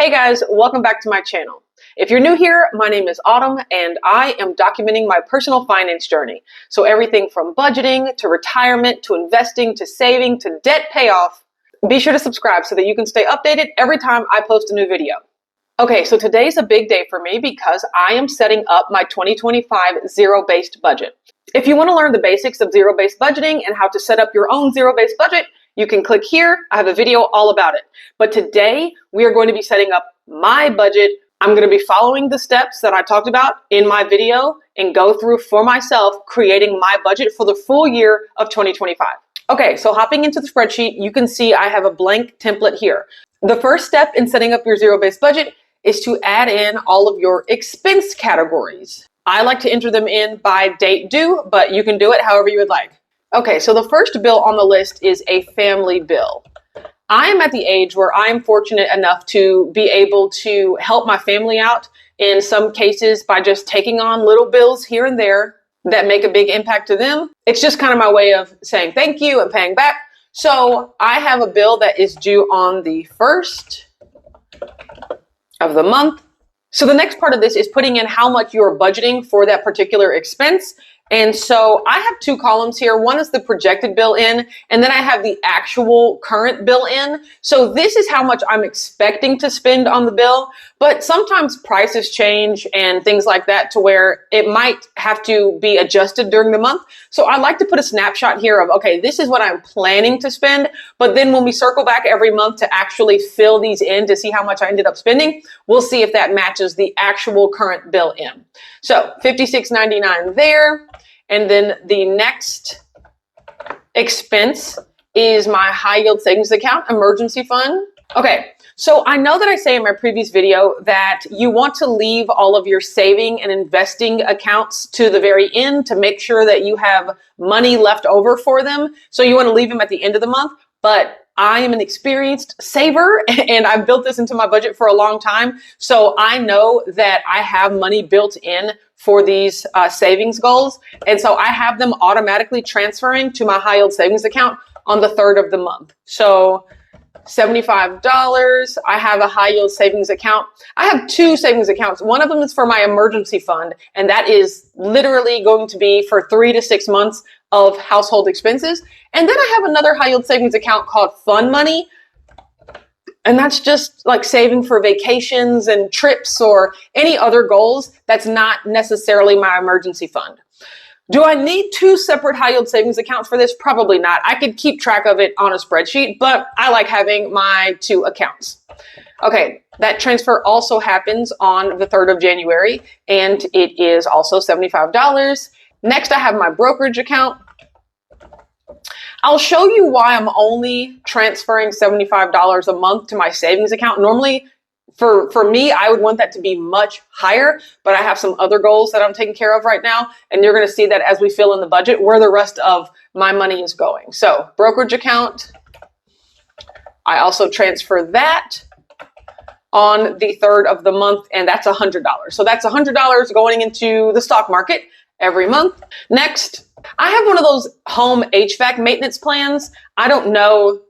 Hey guys, welcome back to my channel. If you're new here, my name is Autumn and I am documenting my personal finance journey. So everything from budgeting to retirement to investing to saving to debt payoff. Be sure to subscribe so that you can stay updated every time I post a new video. Okay, so today's a big day for me because I am setting up my 2025 zero-based budget. If you want to learn the basics of zero-based budgeting and how to set up your own zero-based budget, you can click here. I have a video all about it. But today we are going to be setting up my budget. I'm going to be following the steps that I talked about in my video and go through for myself creating my budget for the full year of 2025. Okay, so hopping into the spreadsheet, you can see I have a blank template here. The first step in setting up your zero-based budget is to add in all of your expense categories. I like to enter them in by date due, but you can do it however you would like. Okay, so the first bill on the list is a family bill. I am at the age where I'm fortunate enough to be able to help my family out in some cases by just taking on little bills here and there that make a big impact to them. It's just kind of my way of saying thank you and paying back. So I have a bill that is due on the 1st of the month. So the next part of this is putting in how much you're budgeting for that particular expense. And so I have two columns here. One is the projected bill in, and then I have the actual current bill in. So this is how much I'm expecting to spend on the bill, but sometimes prices change and things like that to where it might have to be adjusted during the month. So I like to put a snapshot here of, okay, this is what I'm planning to spend. But then when we circle back every month to actually fill these in to see how much I ended up spending, we'll see if that matches the actual current bill in. So $56.99 there. And then the next expense is my high yield savings account emergency fund. Okay, so I know that I say in my previous video that you want to leave all of your saving and investing accounts to the very end to make sure that you have money left over for them. So you want to leave them at the end of the month, but I am an experienced saver and I've built this into my budget for a long time. So I know that I have money built in for these savings goals. And so I have them automatically transferring to my high yield savings account on the 3rd of the month. So $75, I have a high yield savings account. I have two savings accounts. One of them is for my emergency fund, and that is literally going to be for 3 to 6 months of household expenses. And then I have another high yield savings account called Fun Money. And that's just like saving for vacations and trips or any other goals. That's not necessarily my emergency fund. Do I need two separate high yield savings accounts for this? Probably not. I could keep track of it on a spreadsheet, but I like having my two accounts. Okay, that transfer also happens on the 3rd of January, and it is also $75. Next, I have my brokerage account. I'll show you why I'm only transferring $75 a month to my savings account. Normally, for me, I would want that to be much higher, but I have some other goals that I'm taking care of right now. And you're going to see that as we fill in the budget, where the rest of my money is going. So brokerage account, I also transfer that on the 3rd of the month, and that's $100. So that's $100 going into the stock market every month. Next, I have one of those home HVAC maintenance plans. I don't know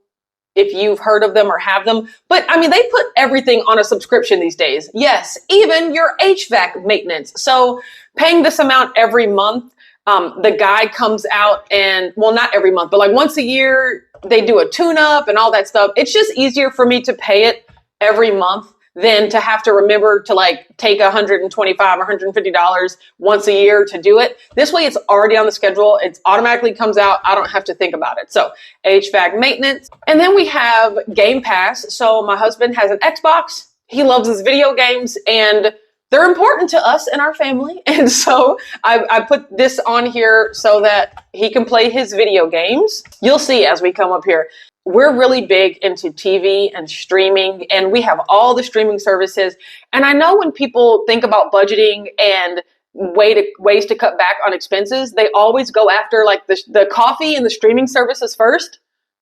if you've heard of them or have them, but I mean, they put everything on a subscription these days. Yes, even your HVAC maintenance. So paying this amount every month, the guy comes out and, well, not every month, but like once a year, they do a tune-up and all that stuff. It's just easier for me to pay it every month than to have to remember to like take $125 or $150 once a year to do it. This way it's already on the schedule. It automatically comes out. I don't have to think about it. So HVAC maintenance. And then we have Game Pass. So my husband has an Xbox. He loves his video games and they're important to us and our family. And so I put this on here so that he can play his video games. You'll see as we come up here. We're really big into TV and streaming, and we have all the streaming services. And I know when people think about budgeting and ways to cut back on expenses, they always go after like the coffee and the streaming services first.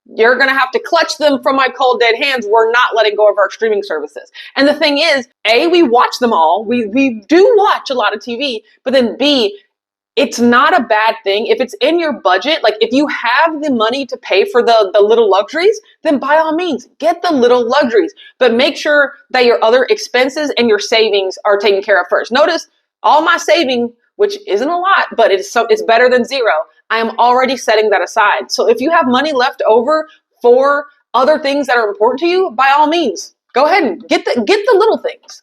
You're going to have to clutch them from my cold dead hands. We're not letting go of our streaming services. And the thing is, A, we watch them all. We do watch a lot of TV, but then B, it's not a bad thing. If it's in your budget, like if you have the money to pay for the little luxuries, then by all means, get the little luxuries. But make sure that your other expenses and your savings are taken care of first. Notice all my saving, which isn't a lot, but it's better than zero. I am already setting that aside. So if you have money left over for other things that are important to you, by all means, go ahead and get the little things.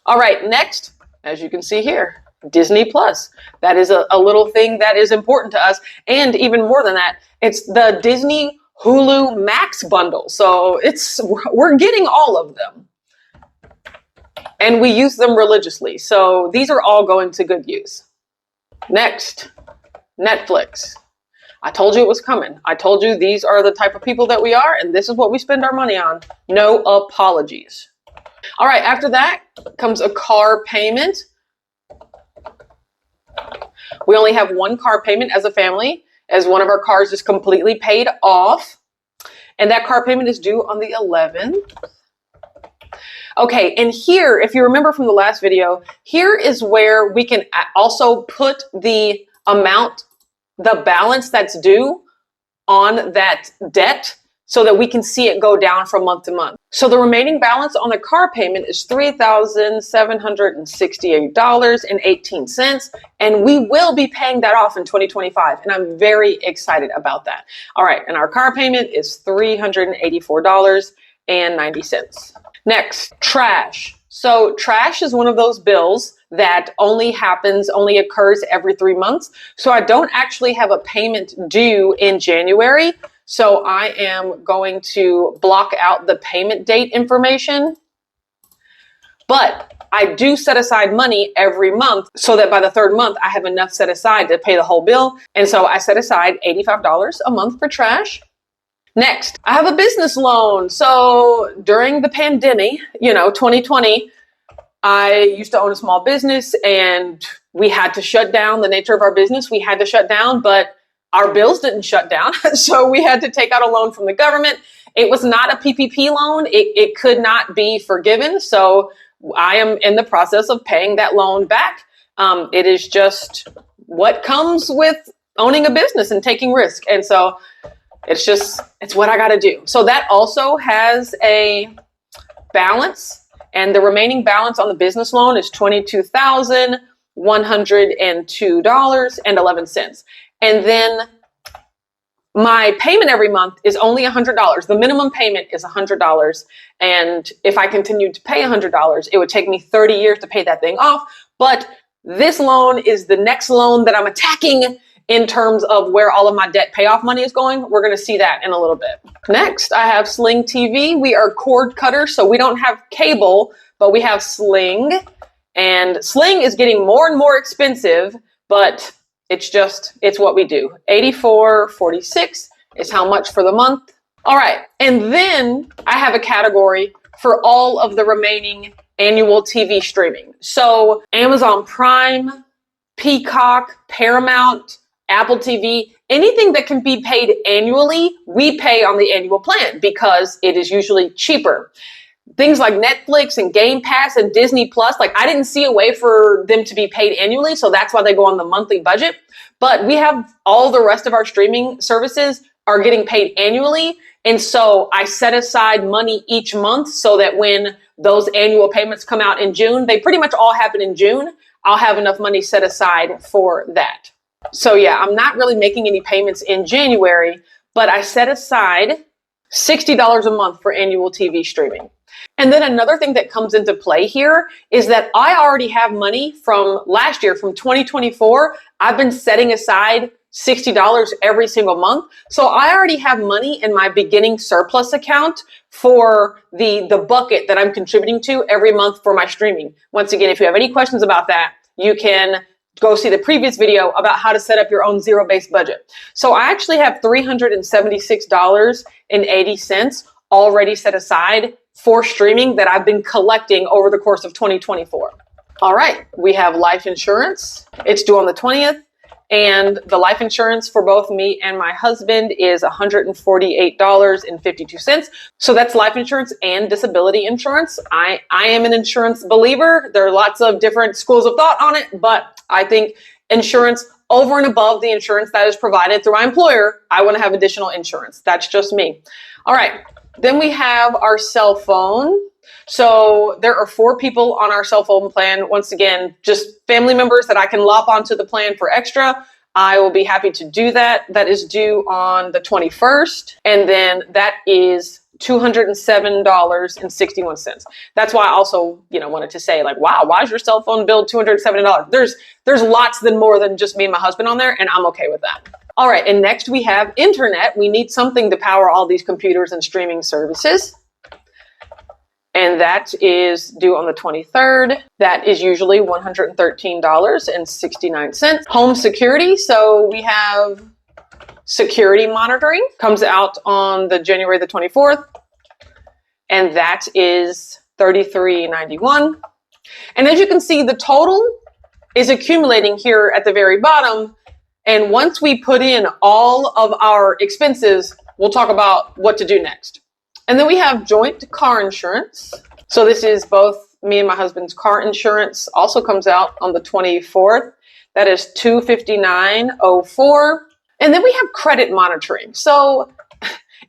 All right, next, as you can see here, Disney Plus. That is a little thing that is important to us. And even more than that, it's the Disney Hulu Max bundle. So we're getting all of them. And we use them religiously. So these are all going to good use. Next, Netflix. I told you it was coming. I told you these are the type of people that we are, and this is what we spend our money on. No apologies. All right, after that comes a car payment. We only have one car payment as a family, as one of our cars is completely paid off. And that car payment is due on the 11th. Okay, and here, if you remember from the last video, here is where we can also put the amount, the balance that's due on that debt so that we can see it go down from month to month. So the remaining balance on the car payment is $3,768.18, and we will be paying that off in 2025, and I'm very excited about that. All right, and our car payment is $384.90. Next, trash. So trash is one of those bills that only occurs every 3 months. So I don't actually have a payment due in January. So I am going to block out the payment date information. But I do set aside money every month so that by the third month, I have enough set aside to pay the whole bill. And so I set aside $85 a month for trash. Next, I have a business loan. So during the pandemic, 2020, I used to own a small business and we had to shut down. The nature of our business, we had to shut down, but our bills didn't shut down. So we had to take out a loan from the government. It was not a PPP loan. It could not be forgiven. So I am in the process of paying that loan back. It is just what comes with owning a business and taking risk. And so it's what I got to do. So that also has a balance, and the remaining balance on the business loan is $22,102.11. And then my payment every month is only $100. The minimum payment is $100. And if I continued to pay $100, it would take me 30 years to pay that thing off. But this loan is the next loan that I'm attacking in terms of where all of my debt payoff money is going. We're going to see that in a little bit. Next, I have Sling TV. We are cord cutters, so we don't have cable, but we have Sling. And Sling is getting more and more expensive, but it's what we do. $84.46 is how much for the month. All right, and then I have a category for all of the remaining annual TV streaming. So Amazon Prime, Peacock, Paramount, Apple TV, anything that can be paid annually, we pay on the annual plan because it is usually cheaper. Things like Netflix and Game Pass and Disney Plus, I didn't see a way for them to be paid annually, so that's why they go on the monthly budget. But we have all the rest of our streaming services are getting paid annually. And so I set aside money each month so that when those annual payments come out in June, they pretty much all happen in June. I'll have enough money set aside for that. So yeah, I'm not really making any payments in January, but I set aside $60 a month for annual TV streaming. And then another thing that comes into play here is that I already have money from last year, from 2024. I've been setting aside $60 every single month. So I already have money in my beginning surplus account for the bucket that I'm contributing to every month for my streaming. Once again, if you have any questions about that, you can go see the previous video about how to set up your own zero-based budget. So I actually have $376.80 already set aside for streaming that I've been collecting over the course of 2024. All right, we have life insurance. It's due on the 20th. And the life insurance for both me and my husband is $148.52. So that's life insurance and disability insurance. I am an insurance believer. There are lots of different schools of thought on it, but I think insurance over and above the insurance that is provided through my employer, I want to have additional insurance. That's just me. All right. Then we have our cell phone. So there are 4 people on our cell phone plan. Once again, just family members that I can lop onto the plan for extra. I will be happy to do that. That is due on the 21st. And then that is $207.61. That's why I also, wanted to say, like, wow, why is your cell phone bill $270? There's lots more than just me and my husband on there, and I'm okay with that. All right, and next we have internet. We need something to power all these computers and streaming services. And that is due on the 23rd. That is usually $113.69. Home security. So we have security monitoring, comes out on the January the 24th. And that is $33.91. And as you can see, the total is accumulating here at the very bottom. And once we put in all of our expenses, we'll talk about what to do next. And then we have joint car insurance. So this is both me and my husband's car insurance. Also comes out on the 24th. That is $259.04. And then we have credit monitoring. So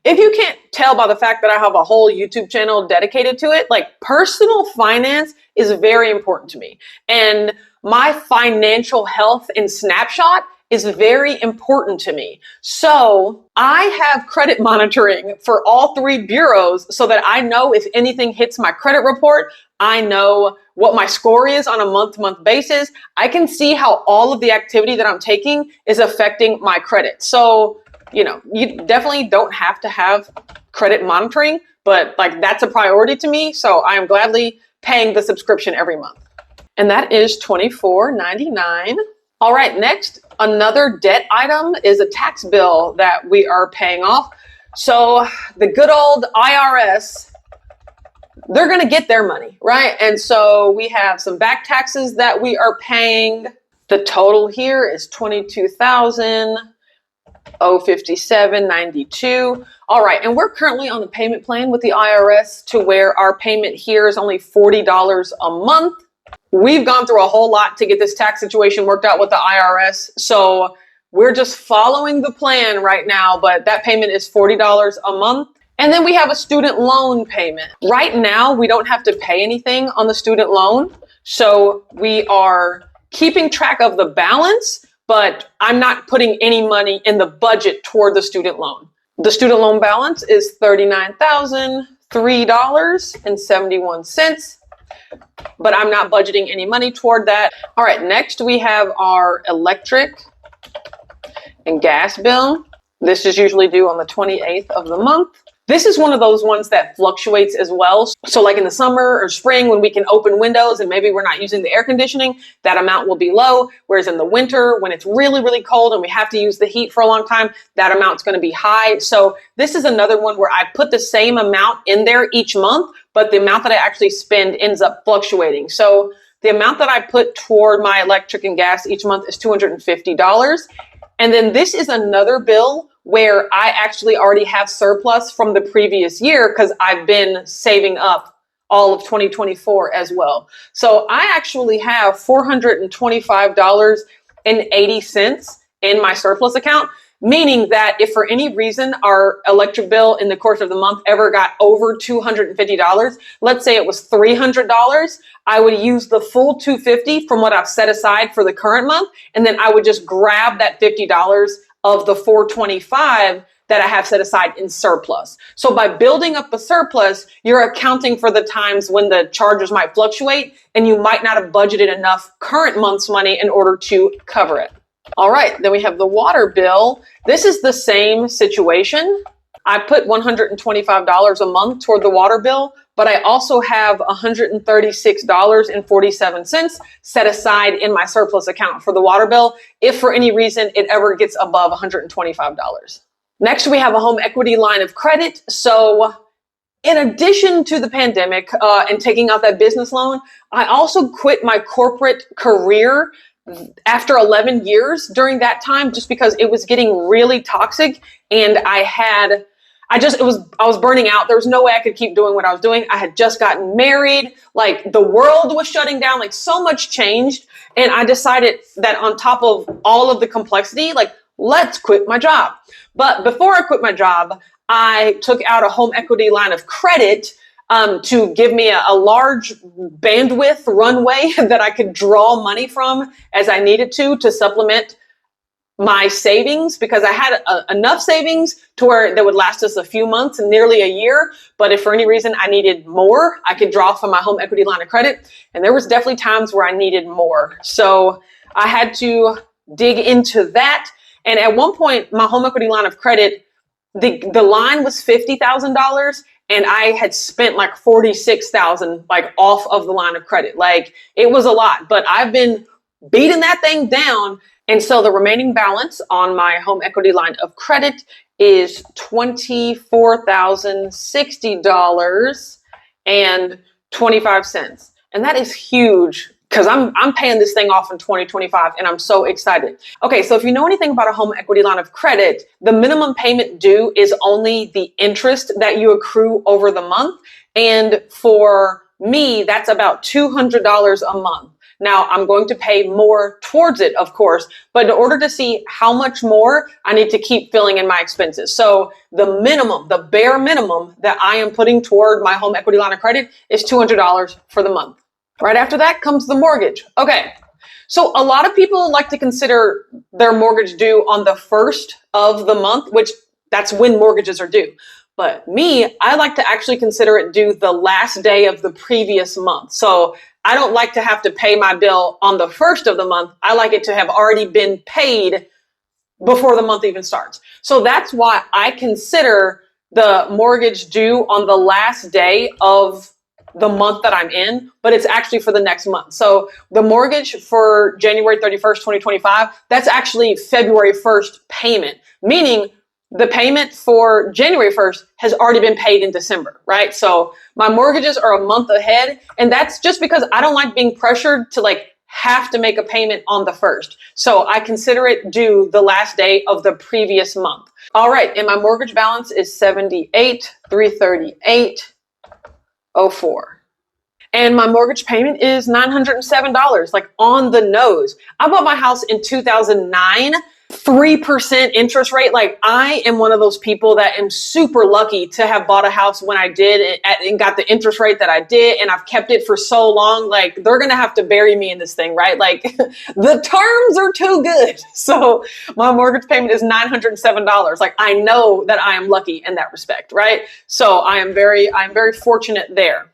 if you can't tell by the fact that I have a whole YouTube channel dedicated to it, like, personal finance is very important to me. And my financial health in snapshot is very important to me. So I have credit monitoring for all 3 bureaus so that I know if anything hits my credit report. I know what my score is on a month-to-month basis. I can see how all of the activity that I'm taking is affecting my credit. So, you definitely don't have to have credit monitoring, but like, that's a priority to me. So I am gladly paying the subscription every month. And that is $24.99. All right, next, another debt item is a tax bill that we are paying off. So the good old IRS, they're going to get their money, right? And so we have some back taxes that we are paying. The total here is $22,057.92. All right, and we're currently on the payment plan with the IRS to where our payment here is only $40 a month. We've gone through a whole lot to get this tax situation worked out with the IRS. So we're just following the plan right now, but that payment is $40 a month. And then we have a student loan payment. Right now, we don't have to pay anything on the student loan. So we are keeping track of the balance, but I'm not putting any money in the budget toward the student loan. The student loan balance is $39,003.71. But I'm not budgeting any money toward that. All right, next we have our electric and gas bill. This is usually due on the 28th of the month. This is one of those ones that fluctuates as well. So like in the summer or spring, when we can open windows and maybe we're not using the air conditioning, that amount will be low. Whereas in the winter, when it's really, really cold and we have to use the heat for a long time, that amount's going to be high. So this is another one where I put the same amount in there each month, but the amount that I actually spend ends up fluctuating. So the amount that I put toward my electric and gas each month is $250. And then this is another bill where I actually already have surplus from the previous year because I've been saving up all of 2024 as well. So I actually have $425.80 in my surplus account, meaning that if for any reason our electric bill in the course of the month ever got over $250, let's say it was $300, I would use the full $250 from what I've set aside for the current month, and then I would just grab that $50 of the $425 that I have set aside in surplus. So by building up the surplus, you're accounting for the times when the charges might fluctuate and you might not have budgeted enough current month's money in order to cover it. All right, then we have the water bill. This is the same situation. I put $125 a month toward the water bill, but I also have $136.47 set aside in my surplus account for the water bill if for any reason it ever gets above $125. Next, we have a home equity line of credit. So in addition to the pandemic and taking out that business loan, I also quit my corporate career after 11 years during that time, just because it was getting really toxic and I I was burning out. There was no way I could keep doing what I was doing. I had just gotten married. Like the world was shutting down, like so much changed. And I decided that on top of all of the complexity, like let's quit my job. But before I quit my job, I took out a home equity line of credit to give me a large bandwidth runway that I could draw money from as I needed to supplement my savings, because I had enough savings to where that would last us a few months and nearly a year. But if for any reason I needed more, I could draw from my home equity line of credit. And there was definitely times where I needed more. So I had to dig into that. And at one point, my home equity line of credit, the line was $50,000 and I had spent like 46,000 like off of the line of credit. Like it was a lot, but I've been beating that thing down. And so the remaining balance on my home equity line of credit is $24,060.25. And that is huge because I'm paying this thing off in 2025 and I'm so excited. Okay, so if you know anything about a home equity line of credit, the minimum payment due is only the interest that you accrue over the month. And for me, that's about $200 a month. Now, I'm going to pay more towards it, of course, but in order to see how much more, I need to keep filling in my expenses. So the minimum, the bare minimum that I am putting toward my home equity line of credit is $200 for the month. Right after that comes the mortgage. Okay, so a lot of people like to consider their mortgage due on the first of the month, which that's when mortgages are due. But me, I like to actually consider it due the last day of the previous month. So I don't like to have to pay my bill on the first of the month. I like it to have already been paid before the month even starts. So that's why I consider the mortgage due on the last day of the month that I'm in, but it's actually for the next month. So the mortgage for January 31st, 2025, that's actually February 1st payment, meaning the payment for January 1st has already been paid in December, right? So my mortgages are a month ahead, and that's just because I don't like being pressured to like have to make a payment on the first. So I consider it due the last day of the previous month. All right, and my mortgage balance is $78,338.04. And my mortgage payment is $907, like on the nose. I bought my house in 2009, 3% interest rate. Like I am one of those people that am super lucky to have bought a house when I did and got the interest rate that I did. And I've kept it for so long, like they're going to have to bury me in this thing, right? Like the terms are too good. So my mortgage payment is $907. Like I know that I am lucky in that respect, right? So I'm very fortunate there.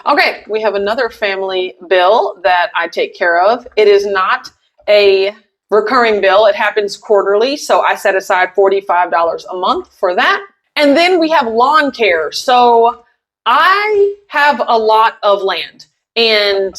Okay, we have another family bill that I take care of. It is not a recurring bill. It happens quarterly, so I set aside $45 a month for that. And then we have lawn care. So I have a lot of land and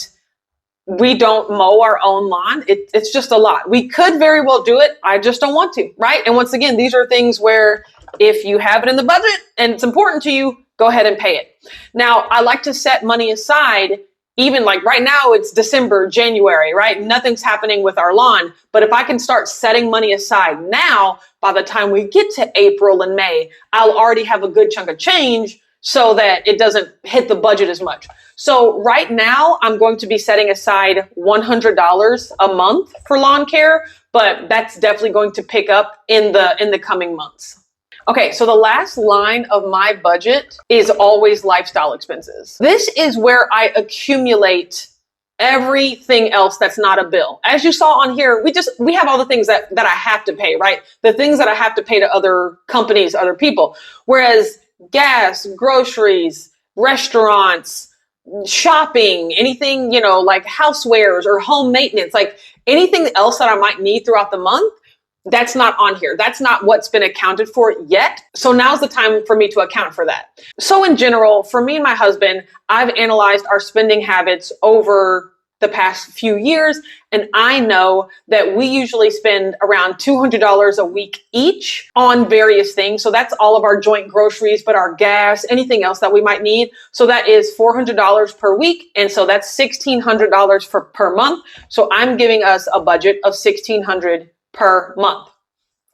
we don't mow our own lawn. It's just a lot. We could very well do it. I just don't want to, right? And once again, these are things where if you have it in the budget and it's important to you, go ahead and pay it. Now, I like to set money aside, even like right now, it's December, January, right? Nothing's happening with our lawn. But if I can start setting money aside now, by the time we get to April and May, I'll already have a good chunk of change so that it doesn't hit the budget as much. So right now, I'm going to be setting aside $100 a month for lawn care, but that's definitely going to pick up in the coming months. Okay, so the last line of my budget is always lifestyle expenses. This is where I accumulate everything else that's not a bill. As you saw on here, we have all the things that I have to pay, right? The things that I have to pay to other companies, other people. Whereas gas, groceries, restaurants, shopping, anything, like housewares or home maintenance, like anything else that I might need throughout the month, that's not on here. That's not what's been accounted for yet. So now's the time for me to account for that. So in general, for me and my husband, I've analyzed our spending habits over the past few years, and I know that we usually spend around $200 a week each on various things. So that's all of our joint groceries, but our gas, anything else that we might need. So that is $400 per week. And so that's $1,600 per month. So I'm giving us a budget of $1,600 per month.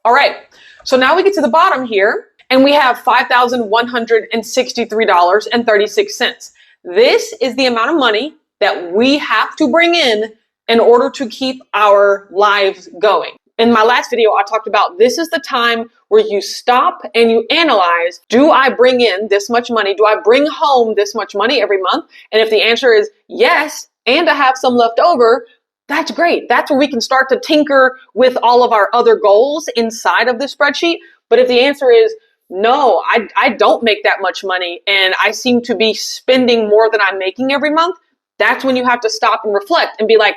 All right, so now we get to the bottom here, And we have $5,163.36. This is the amount of money that we have to bring in order to keep our lives going. In my last video, I talked about this is the time where you stop and you analyze, do I bring in this much money? Do I bring home this much money every month? And if the answer is yes, and I have some left over, that's great. That's where we can start to tinker with all of our other goals inside of the spreadsheet. But if the answer is no, I don't make that much money and I seem to be spending more than I'm making every month, that's when you have to stop and reflect and be like,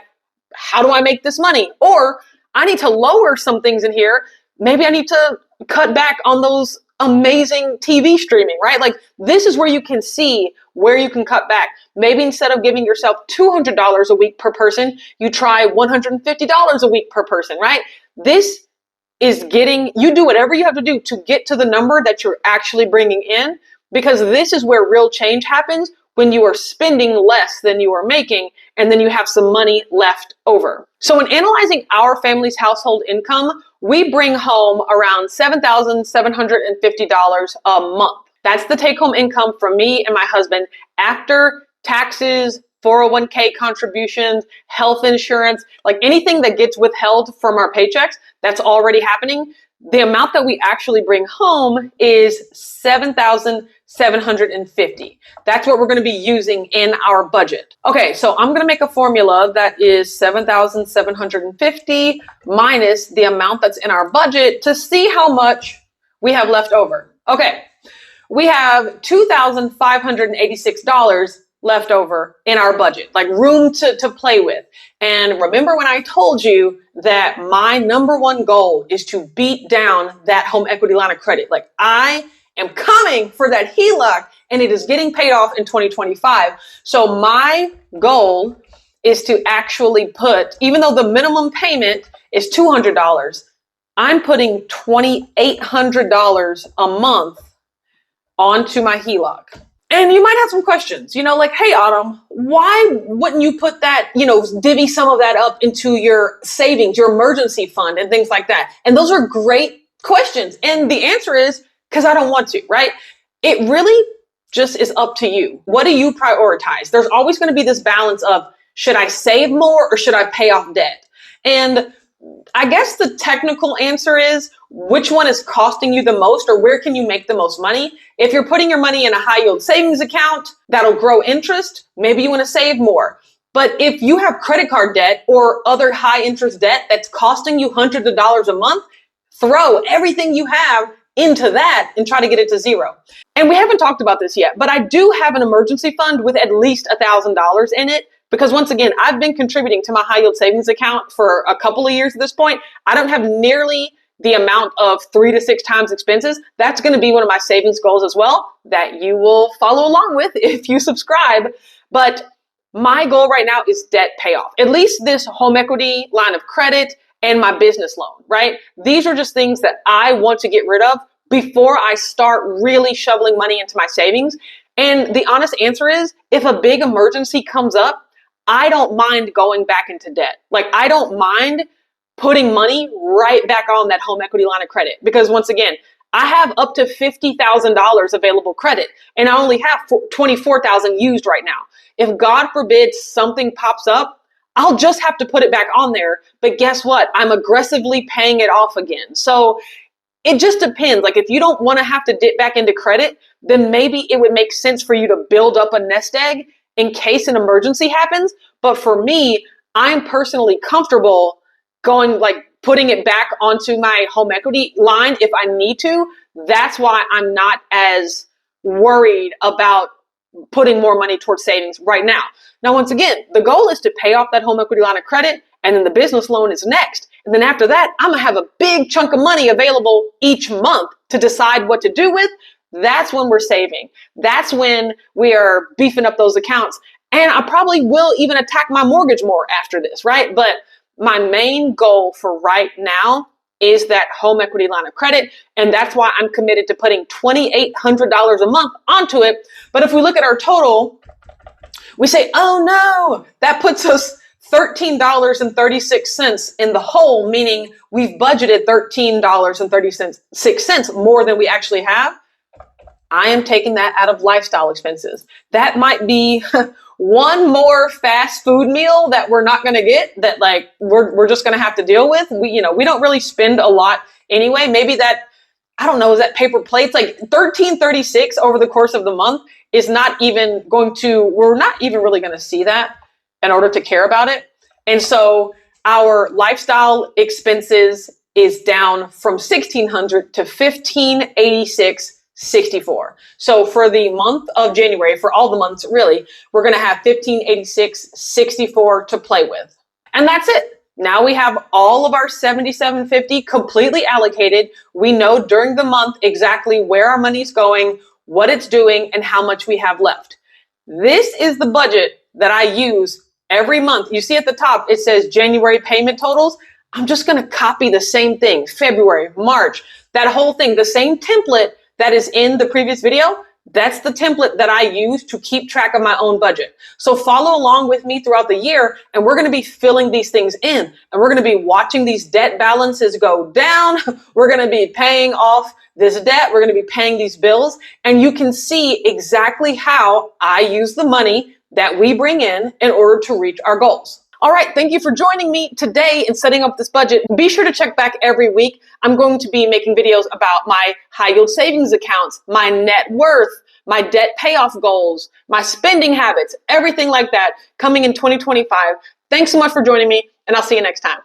how do I make this money? Or I need to lower some things in here. Maybe I need to cut back on those amazing TV streaming, right? Like this is where you can see where you can cut back. Maybe instead of giving yourself $200 a week per person, you try $150 a week per person, right? This is you do whatever you have to do to get to the number that you're actually bringing in, because this is where real change happens, when you are spending less than you are making, and then you have some money left over. So when analyzing our family's household income, we bring home around $7,750 a month. That's the take-home income from me and my husband after taxes, 401k contributions, health insurance, like anything that gets withheld from our paychecks, that's already happening. The amount that we actually bring home is $7,750. That's what we're going to be using in our budget. Okay, so I'm going to make a formula that is 7,750 minus the amount that's in our budget to see how much we have left over. Okay, we have $2,586 left over in our budget, like room to play with. And remember when I told you that my number one goal is to beat down that home equity line of credit? Like I am coming for that HELOC and it is getting paid off in 2025. So my goal is to actually put, even though the minimum payment is $200, I'm putting $2,800 a month onto my HELOC. And you might have some questions, like, hey, Autumn, why wouldn't you put that, divvy some of that up into your savings, your emergency fund and things like that? And those are great questions. And the answer is because I don't want to, right? It really just is up to you. What do you prioritize? There's always going to be this balance of, should I save more or should I pay off debt? And I guess the technical answer is, which one is costing you the most, or where can you make the most money? If you're putting your money in a high yield savings account that'll grow interest, maybe you want to save more. But if you have credit card debt or other high interest debt that's costing you hundreds of dollars a month, throw everything you have into that and try to get it to zero. And we haven't talked about this yet, but I do have an emergency fund with at least $1,000 in it. Because once again, I've been contributing to my high yield savings account for a couple of years at this point. I don't have nearly the amount of 3 to 6 times expenses. That's going to be one of my savings goals as well that you will follow along with if you subscribe. But my goal right now is debt payoff, at least this home equity line of credit and my business loan, right? These are just things that I want to get rid of before I start really shoveling money into my savings. And the honest answer is, if a big emergency comes up, I don't mind going back into debt. Like I don't mind putting money right back on that home equity line of credit, because once again, I have up to $50,000 available credit and I only have $24,000 used right now. If God forbid something pops up, I'll just have to put it back on there. But guess what? I'm aggressively paying it off again. So it just depends. Like if you don't want to have to dip back into credit, then maybe it would make sense for you to build up a nest egg in case an emergency happens. But for me, I'm personally comfortable putting it back onto my home equity line if I need to. That's why I'm not as worried about putting more money towards savings right now. Now, once again, the goal is to pay off that home equity line of credit, and then the business loan is next. And then after that, I'm gonna have a big chunk of money available each month to decide what to do with. That's when we're saving. That's when we are beefing up those accounts. And I probably will even attack my mortgage more after this, right? But my main goal for right now is that home equity line of credit. And that's why I'm committed to putting $2,800 a month onto it. But if we look at our total, we say, oh no, that puts us $13.36 in the hole, meaning we've budgeted $13.36 more than we actually have, I am taking that out of lifestyle expenses. That might be one more fast food meal that we're not going to get, that like we're just going to have to deal with. We don't really spend a lot anyway. Maybe that, I don't know, is that paper plates? Like $13.36 over the course of the month is not even going to, we're not even really going to see that in order to care about it. And so our lifestyle expenses is down from 1,600 to 1,586.64. So for the month of January, for all the months really, we're going to have 1,586.64 to play with. And that's it. Now we have all of our $77.50 completely allocated. We know during the month exactly where our money's going, what it's doing, and how much we have left. This is the budget that I use every month. You see at the top, it says January payment totals. I'm just going to copy the same thing. February, March, that whole thing, the same template that is in the previous video. That's the template that I use to keep track of my own budget. So follow along with me throughout the year, and we're going to be filling these things in, and we're going to be watching these debt balances go down. We're going to be paying off this debt. We're going to be paying these bills, and you can see exactly how I use the money that we bring in order to reach our goals. All right, thank you for joining me today in setting up this budget. Be sure to check back every week. I'm going to be making videos about my high yield savings accounts, my net worth, my debt payoff goals, my spending habits, everything like that coming in 2025. Thanks so much for joining me, and I'll see you next time.